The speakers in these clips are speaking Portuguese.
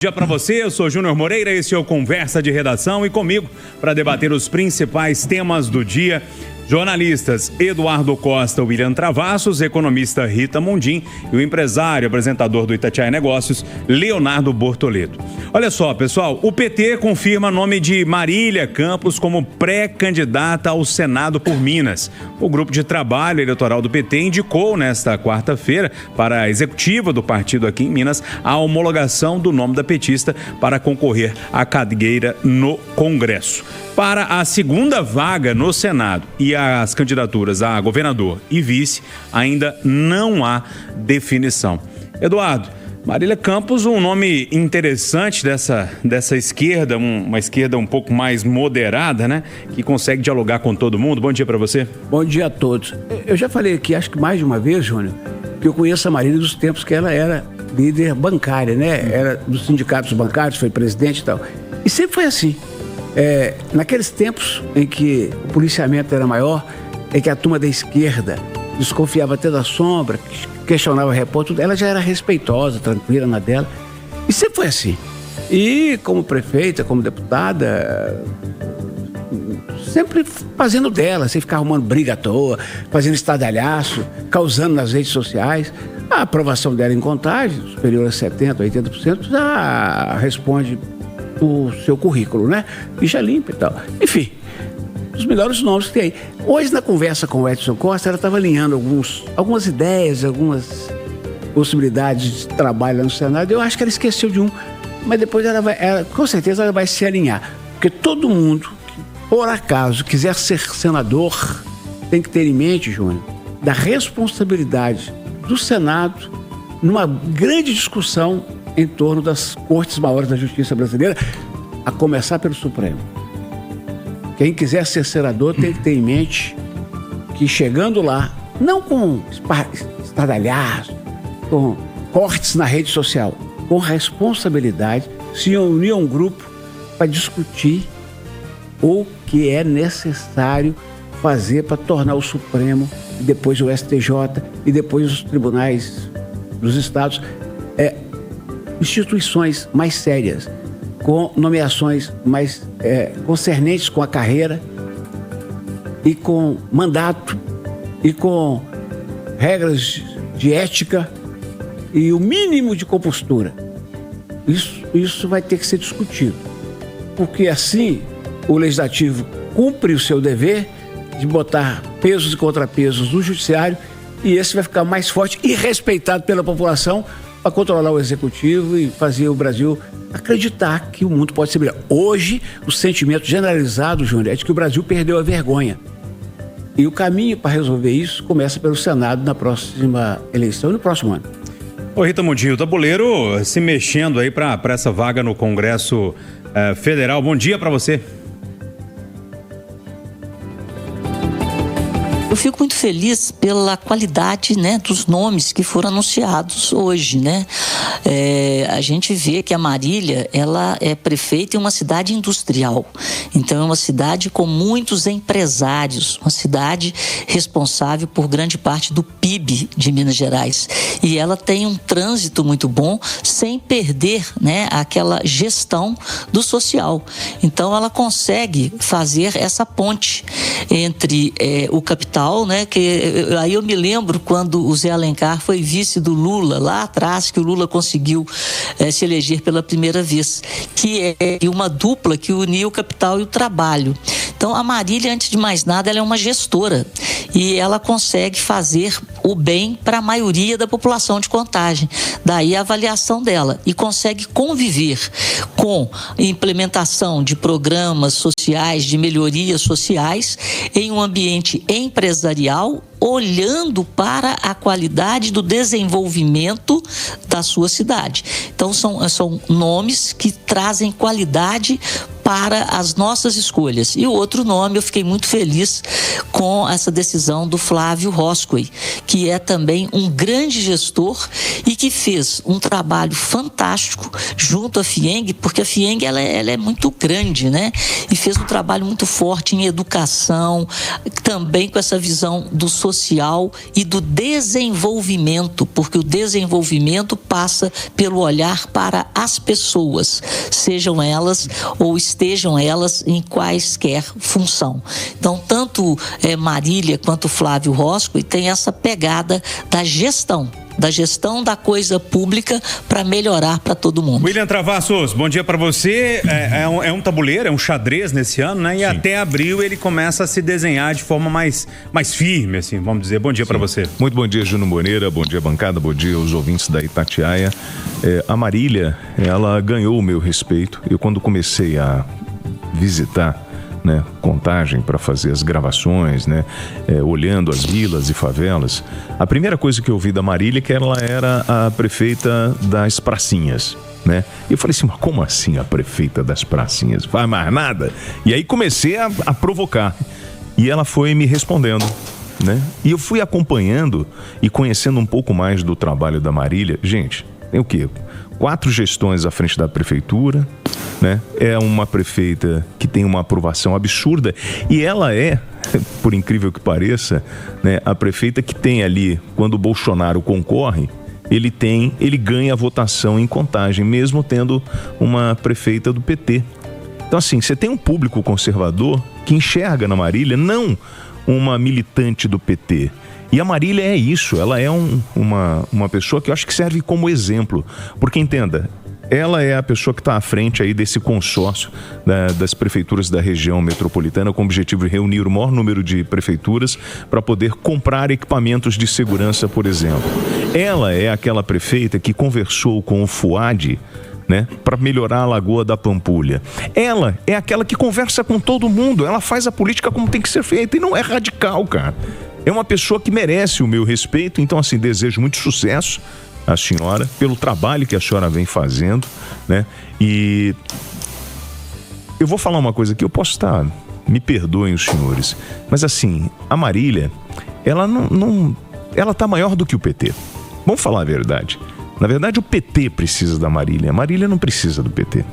Bom dia para você, eu sou Júnior Moreira, esse é o Conversa de Redação e comigo para debater os principais temas do dia, jornalistas Eduardo Costa, William Travassos, economista Rita Mundim e o empresário, apresentador do Itatiaia Negócios, Leonardo Bortoleto. Olha só, pessoal, o PT confirma o nome de Marília Campos como pré-candidata ao Senado por Minas. O grupo de trabalho eleitoral do PT indicou nesta quarta-feira para a executiva do partido aqui em Minas a homologação do nome da petista para concorrer à cadeira no Congresso. Para a segunda vaga no Senado e as candidaturas a governador e vice, ainda não há definição. Eduardo, Marília Campos, um nome interessante dessa esquerda, uma esquerda um pouco mais moderada, né? Que consegue dialogar com todo mundo. Bom dia para você. Bom dia a todos. Eu já falei aqui, acho que mais de uma vez, Júnior, que eu conheço a Marília dos tempos que ela era líder bancária, né? Era dos sindicatos bancários, foi presidente e tal. E sempre foi assim. Naqueles tempos em que o policiamento era maior, em que a turma da esquerda desconfiava até da sombra, questionava o repórter, ela já era respeitosa, tranquila na dela. E sempre foi assim. E como prefeita, como deputada, sempre fazendo dela, sem ficar arrumando briga à toa, fazendo estardalhaço, causando nas redes sociais. A aprovação dela em Contagem, superior a 70%, 80%, já responde o seu currículo, né? Ficha limpa e tal. Enfim, os melhores nomes que tem aí. Hoje, na conversa com o Edson Costa, ela estava alinhando algumas ideias, algumas possibilidades de trabalho lá no Senado. Eu acho que ela esqueceu de um, mas depois com certeza ela vai se alinhar. Porque todo mundo que, por acaso, quiser ser senador, tem que ter em mente, Júnior, da responsabilidade do Senado numa grande discussão em torno das cortes maiores da justiça brasileira, a começar pelo Supremo. Quem quiser ser senador tem que ter em mente que chegando lá, não com estardalhaço, com cortes na rede social, com responsabilidade, se unir a um grupo para discutir o que é necessário fazer para tornar o Supremo, e depois o STJ, e depois os tribunais dos estados, instituições mais sérias, com nomeações mais concernentes com a carreira e com mandato e com regras de ética e o mínimo de compostura. Isso vai ter que ser discutido, porque assim o Legislativo cumpre o seu dever de botar pesos e contrapesos no Judiciário e esse vai ficar mais forte e respeitado pela população para controlar o Executivo e fazer o Brasil acreditar que o mundo pode ser melhor. Hoje, o sentimento generalizado, Júnior, é de que o Brasil perdeu a vergonha. E o caminho para resolver isso começa pelo Senado na próxima eleição e no próximo ano. Ô Rita Mundim, o tabuleiro se mexendo aí para essa vaga no Congresso Federal. Bom dia para você. Eu fico muito feliz pela qualidade, né, dos nomes que foram anunciados hoje, né? A gente vê que a Marília, ela é prefeita em uma cidade industrial. Então é uma cidade com muitos empresários, uma cidade responsável por grande parte do PIB de Minas Gerais. E ela tem um trânsito muito bom, sem perder, né, aquela gestão do social. Então ela consegue fazer essa ponte entre o capital, né? Que aí eu me lembro quando o Zé Alencar foi vice do Lula lá atrás, que o Lula conseguiu se eleger pela primeira vez, que é uma dupla que unia o capital e o trabalho. Então a Marília, antes de mais nada, ela é uma gestora e ela consegue fazer o bem para a maioria da população de Contagem. Daí a avaliação dela, e consegue conviver com implementação de programas sociais, de melhorias sociais em um ambiente empresarial, olhando para a qualidade do desenvolvimento da sua cidade. Então são nomes que trazem qualidade para as nossas escolhas. E o outro nome, eu fiquei muito feliz com essa decisão do Flávio Roscoe, que é também um grande gestor e que fez um trabalho fantástico junto à FIENG, porque a FIENG ela é muito grande, né? E fez um trabalho muito forte em educação, também com essa visão do social e do desenvolvimento, porque o desenvolvimento passa pelo olhar para as pessoas, sejam elas ou estejam elas em quaisquer função. Então, tanto Marília quanto Flávio Roscoe tem essa pegada da gestão da coisa pública para melhorar para todo mundo. William Travassos, bom dia para você. É um tabuleiro, é um xadrez nesse ano, né? E Sim. Até abril ele começa a se desenhar de forma mais firme, assim, vamos dizer. Bom dia para você. Muito bom dia, Júnior Moreira, bom dia, bancada, bom dia aos ouvintes da Itatiaia. A Marília, ela ganhou o meu respeito. Eu, quando comecei a visitar, né, Contagem para fazer as gravações, né, olhando as vilas e favelas, a primeira coisa que eu vi da Marília é que ela era a prefeita das pracinhas, né? E eu falei assim, mas como assim a prefeita das pracinhas? Faz mais nada? E aí comecei a provocar. E ela foi me respondendo, né? E eu fui acompanhando e conhecendo um pouco mais do trabalho da Marília. Gente, tem o quê? 4 gestões à frente da prefeitura, né? É uma prefeita que tem uma aprovação absurda e ela é, por incrível que pareça, né, a prefeita que tem ali, quando o Bolsonaro concorre, ele ganha a votação em Contagem, mesmo tendo uma prefeita do PT. Então, assim, você tem um público conservador que enxerga na Marília não uma militante do PT. E a Marília é isso, ela é uma pessoa que eu acho que serve como exemplo. Porque, entenda, ela é a pessoa que está à frente aí desse consórcio das prefeituras da região metropolitana com o objetivo de reunir o maior número de prefeituras para poder comprar equipamentos de segurança, por exemplo. Ela é aquela prefeita que conversou com o FUAD, né, para melhorar a Lagoa da Pampulha. Ela é aquela que conversa com todo mundo, ela faz a política como tem que ser feita e não é radical, cara. É uma pessoa que merece o meu respeito, então assim, desejo muito sucesso à senhora, pelo trabalho que a senhora vem fazendo, né? E eu vou falar uma coisa aqui, eu posso estar, me perdoem os senhores, mas assim, a Marília, ela ela tá maior do que o PT. Vamos falar a verdade. Na verdade, o PT precisa da Marília, a Marília não precisa do PT.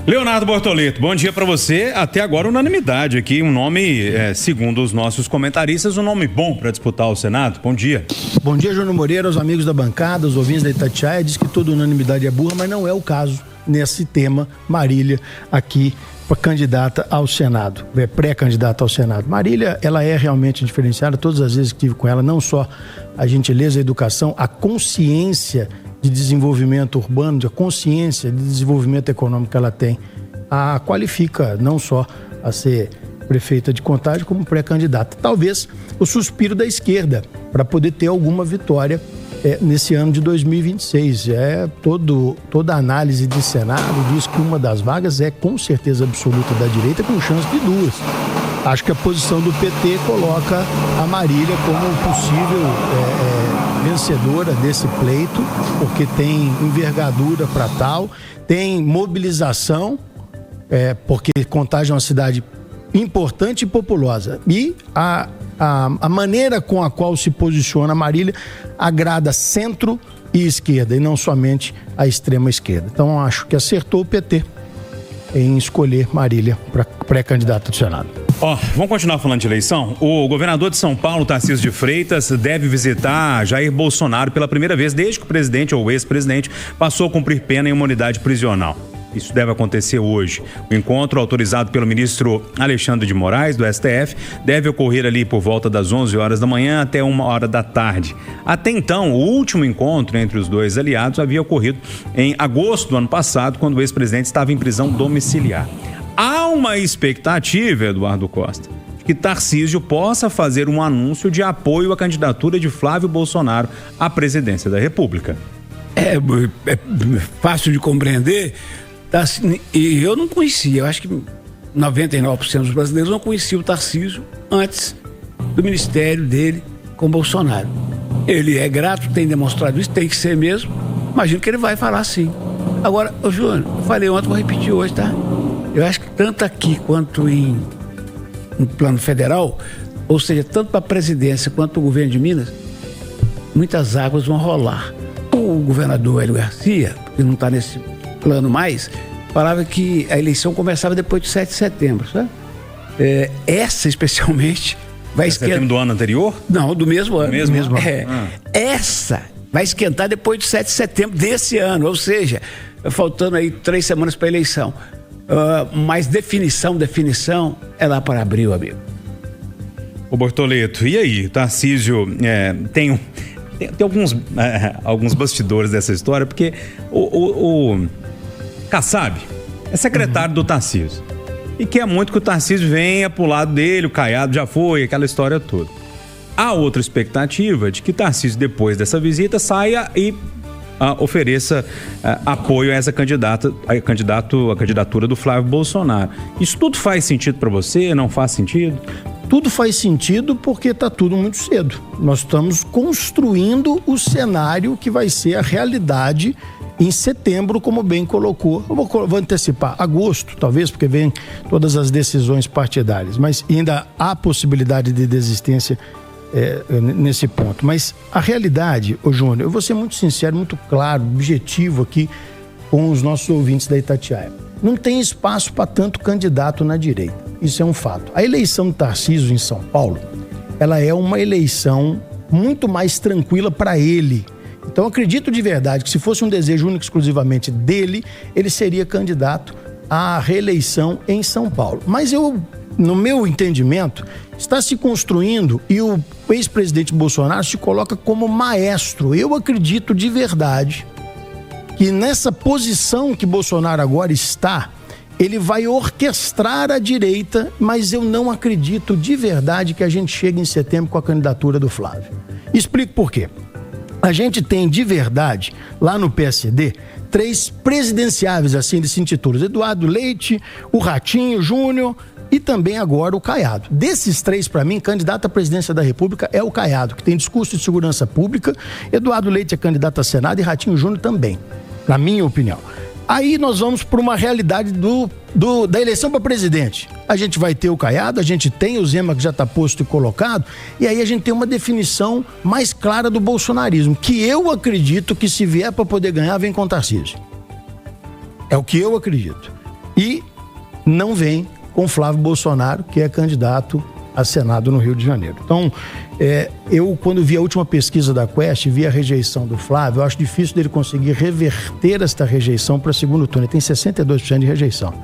Leonardo Bortoleto, bom dia para você. Até agora unanimidade aqui, um nome, segundo os nossos comentaristas, um nome bom para disputar o Senado. Bom dia. Bom dia, Júnior Moreira, aos amigos da bancada, aos ouvintes da Itatiaia. Diz que toda unanimidade é burra, mas não é o caso nesse tema. Marília aqui candidata ao Senado, pré-candidata ao Senado. Marília, ela é realmente diferenciada. Todas as vezes que estive com ela, não só a gentileza, a educação, a consciência de desenvolvimento urbano, de consciência de desenvolvimento econômico que ela tem, a qualifica não só a ser prefeita de Contagem, como pré-candidata. Talvez o suspiro da esquerda para poder ter alguma vitória nesse ano de 2026. Toda a análise de Senado diz que uma das vagas é com certeza absoluta da direita, com chance de 2. Acho que a posição do PT coloca a Marília como possível vencedora desse pleito, porque tem envergadura para tal, tem mobilização, porque Contagem é uma cidade importante e populosa. E a maneira com a qual se posiciona a Marília agrada centro e esquerda, e não somente a extrema esquerda. Então, acho que acertou o PT em escolher Marília para pré-candidata do Senado. Vamos continuar falando de eleição? O governador de São Paulo, Tarcísio de Freitas, deve visitar Jair Bolsonaro pela primeira vez desde que o presidente ou o ex-presidente passou a cumprir pena em uma unidade prisional. Isso deve acontecer hoje. O encontro, autorizado pelo ministro Alexandre de Moraes, do STF, deve ocorrer ali por volta das 11 horas da manhã até 1 hora da tarde. Até então, o último encontro entre os dois aliados havia ocorrido em agosto do ano passado, quando o ex-presidente estava em prisão domiciliar. Há uma expectativa, Eduardo Costa, de que Tarcísio possa fazer um anúncio de apoio à candidatura de Flávio Bolsonaro à presidência da República. É fácil de compreender. E eu não conhecia, eu acho que 99% dos brasileiros não conheciam o Tarcísio antes do ministério dele com Bolsonaro. Ele é grato, tem demonstrado isso, tem que ser mesmo. Imagino que ele vai falar sim. Agora, ô Júnior, eu falei ontem, vou repetir hoje, tá? Eu acho que tanto aqui quanto em plano federal, ou seja, tanto para a presidência quanto o governo de Minas, muitas águas vão rolar. O governador Hélio Garcia, que não está nesse plano mais, falava que a eleição começava depois de 7 de setembro, sabe? Essa, especialmente, vai esquentar... Setembro do ano anterior? Não, do mesmo ano. Do mesmo ano? Essa vai esquentar depois de 7 de setembro desse ano, ou seja, faltando aí 3 semanas para a eleição. Mas definição é lá para abril, amigo. Ô Bortoleto, e aí? Tarcísio tem alguns bastidores dessa história, porque o Kassab é secretário do Tarcísio e quer muito que o Tarcísio venha pro lado dele, o Caiado já foi, aquela história toda. Há outra expectativa de que Tarcísio, depois dessa visita, saia e ofereça apoio a essa candidatura do Flávio Bolsonaro. Isso tudo faz sentido para você? Não faz sentido? Tudo faz sentido porque está tudo muito cedo. Nós estamos construindo o cenário que vai ser a realidade em setembro, como bem colocou. Eu vou antecipar, agosto, talvez, porque vem todas as decisões partidárias, mas ainda há possibilidade de desistência nesse ponto. Mas a realidade, ô Júnior, eu vou ser muito sincero, muito claro, objetivo aqui com os nossos ouvintes da Itatiaia. Não tem espaço para tanto candidato na direita. Isso é um fato. A eleição do Tarcísio em São Paulo, ela é uma eleição muito mais tranquila para ele. Então, eu acredito de verdade que se fosse um desejo único exclusivamente dele, ele seria candidato à reeleição em São Paulo. Mas no meu entendimento, está se construindo e o ex-presidente Bolsonaro se coloca como maestro. Eu acredito de verdade que nessa posição que Bolsonaro agora está, ele vai orquestrar a direita, mas eu não acredito de verdade que a gente chegue em setembro com a candidatura do Flávio. Explico por quê. A gente tem de verdade, lá no PSD, 3 presidenciáveis, assim eles se intitulam: Eduardo Leite, o Ratinho Júnior e também agora o Caiado. Desses 3, para mim, candidato à presidência da República é o Caiado, que tem discurso de segurança pública. Eduardo Leite é candidato a Senado e Ratinho Júnior também, na minha opinião. Aí nós vamos para uma realidade da eleição para presidente. A gente vai ter o Caiado, a gente tem o Zema, que já está posto e colocado, e aí a gente tem uma definição mais clara do bolsonarismo, que eu acredito que, se vier para poder ganhar, vem com o Tarcísio. É o que eu acredito. E não vem com Flávio Bolsonaro, que é candidato a Senado no Rio de Janeiro. Então, eu, quando vi a última pesquisa da Quest, vi a rejeição do Flávio, eu acho difícil dele conseguir reverter esta rejeição para segundo turno. Ele tem 62% de rejeição.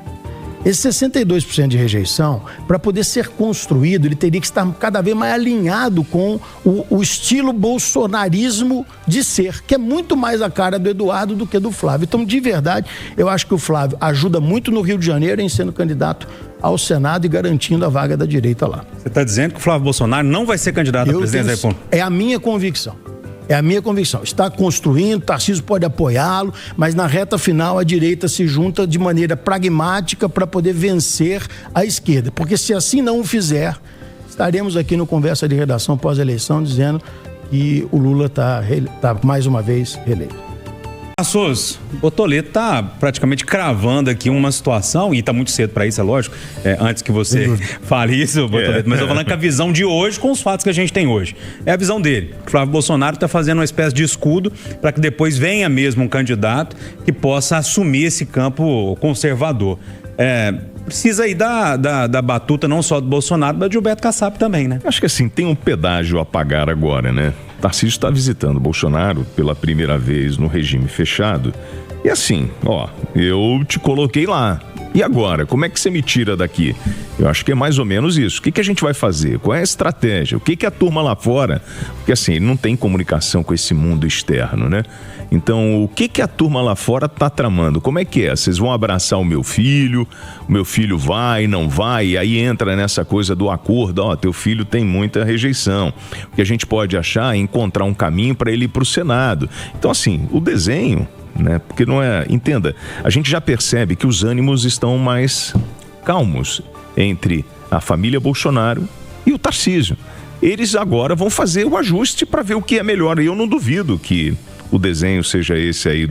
Esse 62% de rejeição, para poder ser construído, ele teria que estar cada vez mais alinhado com o estilo bolsonarismo de ser, que é muito mais a cara do Eduardo do que do Flávio. Então, de verdade, eu acho que o Flávio ajuda muito no Rio de Janeiro em sendo candidato ao Senado e garantindo a vaga da direita lá. Você está dizendo que o Flávio Bolsonaro não vai ser candidato à presidência da República? É a minha convicção. É a minha convicção. Está construindo, Tarcísio pode apoiá-lo, mas na reta final a direita se junta de maneira pragmática para poder vencer a esquerda. Porque se assim não o fizer, estaremos aqui no Conversa de Redação pós-eleição dizendo que o Lula está mais uma vez reeleito. Passos, o Bortoleto está praticamente cravando aqui uma situação, e está muito cedo para isso, é lógico, antes que você fale isso, Bortoleto, mas eu falando que a visão de hoje com os fatos que a gente tem hoje. É a visão dele. O Flávio Bolsonaro está fazendo uma espécie de escudo para que depois venha mesmo um candidato que possa assumir esse campo conservador. Precisa aí da batuta não só do Bolsonaro, mas de Gilberto Kassab também, né? Acho que assim, tem um pedágio a pagar agora, né? Tarcísio está visitando Bolsonaro pela primeira vez no regime fechado. E assim, eu te coloquei lá. E agora, como é que você me tira daqui? Eu acho que é mais ou menos isso. O que a gente vai fazer? Qual é a estratégia? O que a turma lá fora... Porque assim, ele não tem comunicação com esse mundo externo, né? Então, o que a turma lá fora tá tramando? Como é que é? Vocês vão abraçar o meu filho vai, não vai, e aí entra nessa coisa do acordo, teu filho tem muita rejeição. O que a gente pode achar é encontrar um caminho para ele ir pro Senado. Então, assim, o desenho, né? Porque não é... Entenda, a gente já percebe que os ânimos estão mais calmos entre a família Bolsonaro e o Tarcísio. Eles agora vão fazer o ajuste para ver o que é melhor. E eu não duvido que o desenho seja esse aí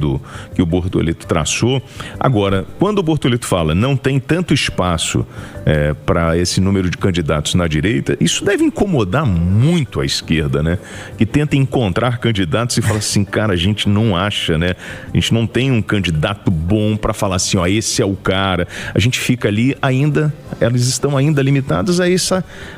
que o Bortoleto traçou. Agora, quando o Bortoleto fala não tem tanto espaço para esse número de candidatos na direita, isso deve incomodar muito a esquerda, né? Que tenta encontrar candidatos e fala assim, cara, a gente não acha, né? A gente não tem um candidato bom para falar assim, ó, esse é o cara. A gente fica ali ainda, elas estão ainda limitadas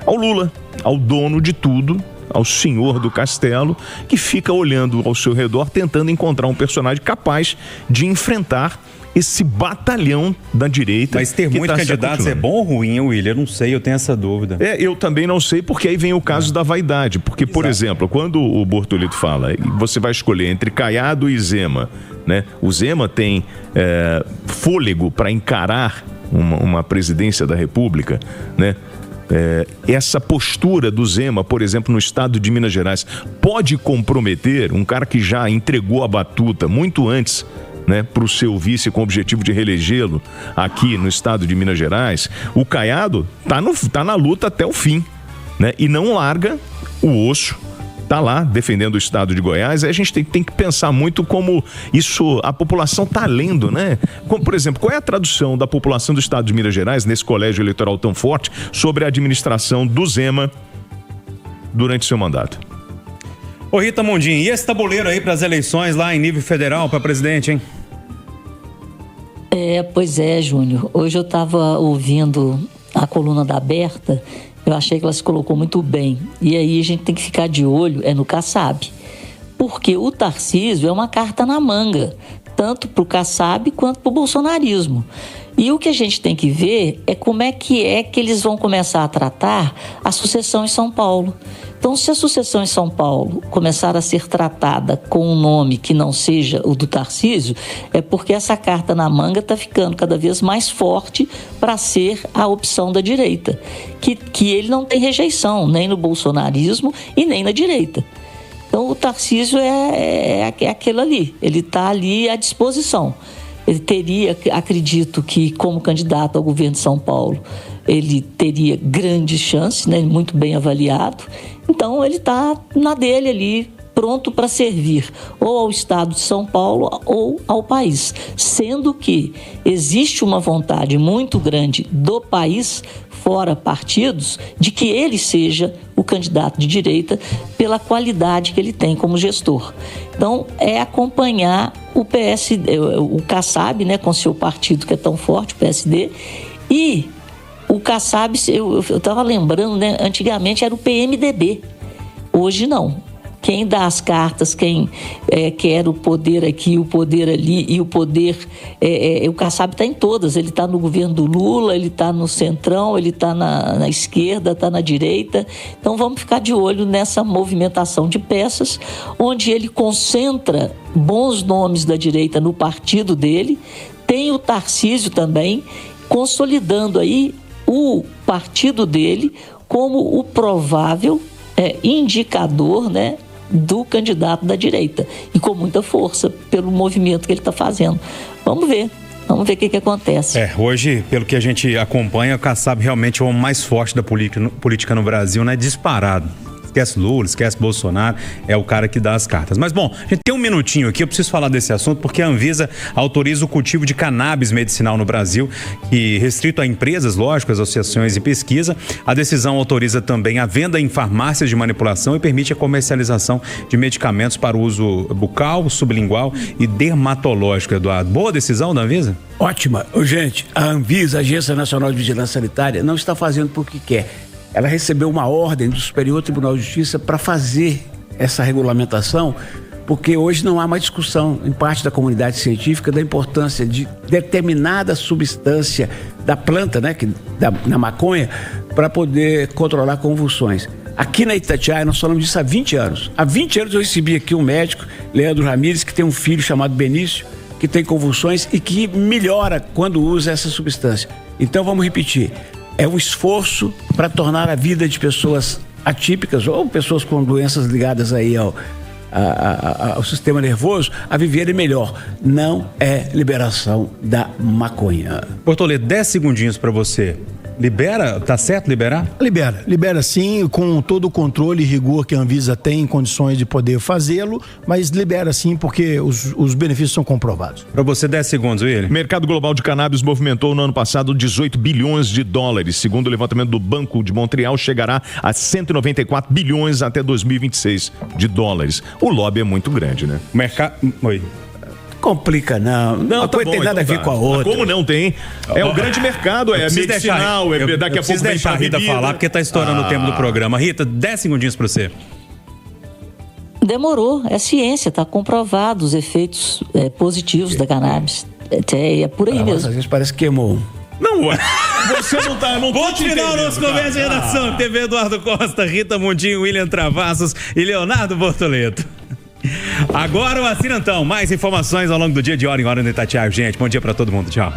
ao Lula, ao dono de tudo, ao senhor do castelo, que fica olhando ao seu redor, tentando encontrar um personagem capaz de enfrentar esse batalhão da direita. Mas ter muitos candidatos é bom ou ruim, William? Eu não sei, eu tenho essa dúvida. Eu também não sei, porque aí vem o caso da vaidade. Porque, por exemplo, quando o Bortoleto fala, você vai escolher entre Caiado e Zema, né? O Zema tem fôlego para encarar uma presidência da República, né? Essa postura do Zema, por exemplo, no estado de Minas Gerais, pode comprometer um cara que já entregou a batuta muito antes, né, para o seu vice com o objetivo de reelegê-lo aqui no estado de Minas Gerais. O Caiado tá na luta até o fim, né, e não larga o osso. Está lá defendendo o estado de Goiás. Aí a gente tem que pensar muito como isso, a população está lendo, né? Como, por exemplo, qual é a tradução da população do estado de Minas Gerais, nesse colégio eleitoral tão forte, sobre a administração do Zema durante seu mandato? Ô Rita Mondin, e esse tabuleiro aí para as eleições lá em nível federal para presidente, hein? Pois é, Júnior. Hoje eu estava ouvindo a coluna da Berta. Eu achei que ela se colocou muito bem. E aí a gente tem que ficar de olho no Kassab. Porque o Tarcísio é uma carta na manga, tanto para o Kassab quanto para o bolsonarismo. E o que a gente tem que ver é como é que eles vão começar a tratar a sucessão em São Paulo. Então, se a sucessão em São Paulo começar a ser tratada com um nome que não seja o do Tarcísio, é porque essa carta na manga está ficando cada vez mais forte para ser a opção da direita, que ele não tem rejeição nem no bolsonarismo e nem na direita. Então, o Tarcísio é aquele ali, ele está ali à disposição. Ele teria, acredito que como candidato ao governo de São Paulo, ele teria grandes chances, né, muito bem avaliado. Então ele está na dele ali, pronto para servir ou ao estado de São Paulo ou ao país. Sendo que existe uma vontade muito grande do país, fora partidos, de que ele seja o candidato de direita pela qualidade que ele tem como gestor. Então, é acompanhar o PSD, o Kassab, né, com seu partido que é tão forte, o PSD, e o Kassab, eu estava lembrando, né, antigamente era o PMDB, hoje não. Quem dá as cartas, quem quer o poder aqui, o poder ali e o poder... o Kassab está em todas. Ele está no governo do Lula, ele está no centrão, ele está na esquerda, está na direita. Então vamos ficar de olho nessa movimentação de peças, onde ele concentra bons nomes da direita no partido dele. Tem o Tarcísio também, consolidando aí o partido dele como o provável indicador, né, do candidato da direita, e com muita força pelo movimento que ele está fazendo. Vamos ver o que acontece. Hoje, pelo que a gente acompanha, o Kassab realmente é o homem mais forte da política no Brasil, né? Disparado. Esquece Lula, esquece Bolsonaro, é o cara que dá as cartas. Mas bom, a gente tem um minutinho aqui, eu preciso falar desse assunto, porque a Anvisa autoriza o cultivo de cannabis medicinal no Brasil, que restrito a empresas, lógico, associações e pesquisa. A decisão autoriza também a venda em farmácias de manipulação e permite a comercialização de medicamentos para uso bucal, sublingual e dermatológico, Eduardo. Boa decisão da Anvisa? Ótima. Gente, a Anvisa, a Agência Nacional de Vigilância Sanitária, não está fazendo porque quer. Ela recebeu uma ordem do Superior Tribunal de Justiça para fazer essa regulamentação, porque hoje não há mais discussão em parte da comunidade científica da importância de determinada substância da planta, né, na maconha, para poder controlar convulsões. Aqui na Itatiaia nós falamos disso há 20 anos. Há 20 anos eu recebi aqui um médico, Leandro Ramires, que tem um filho chamado Benício, que tem convulsões e que melhora quando usa essa substância. Então vamos repetir. É um esforço para tornar a vida de pessoas atípicas ou pessoas com doenças ligadas aí ao sistema nervoso a viverem melhor. Não é liberação da maconha. Bortoleto, 10 segundinhos para você. Libera? Tá certo liberar? Libera sim, com todo o controle e rigor que a Anvisa tem em condições de poder fazê-lo, mas libera sim porque os benefícios são comprovados. Para você, 10 segundos, William. O mercado global de cannabis movimentou no ano passado 18 bilhões de dólares. Segundo o levantamento do Banco de Montreal, chegará a 194 bilhões até 2026 de dólares. O lobby é muito grande, né? O mercado... Oi. Complica não. Uma coisa tem nada a ver com a outra. Como não tem? É o grande mercado, é medicinal, daqui a pouco vem deixar a Rita falar, porque tá estourando o tempo do programa. Rita, 10 segundinhos para você. Demorou, é ciência, está comprovado os efeitos positivos da cannabis. É por aí mesmo. Às vezes parece que queimou. Não, você não tá... Ponto final, nosso Conversa de Redação. TV Eduardo Costa, Rita Mundinho, William Travassos e Leonardo Bortoleto. Agora o Assinantão. Mais informações ao longo do dia, de hora em hora no Itatiaia. Gente, bom dia pra todo mundo. Tchau.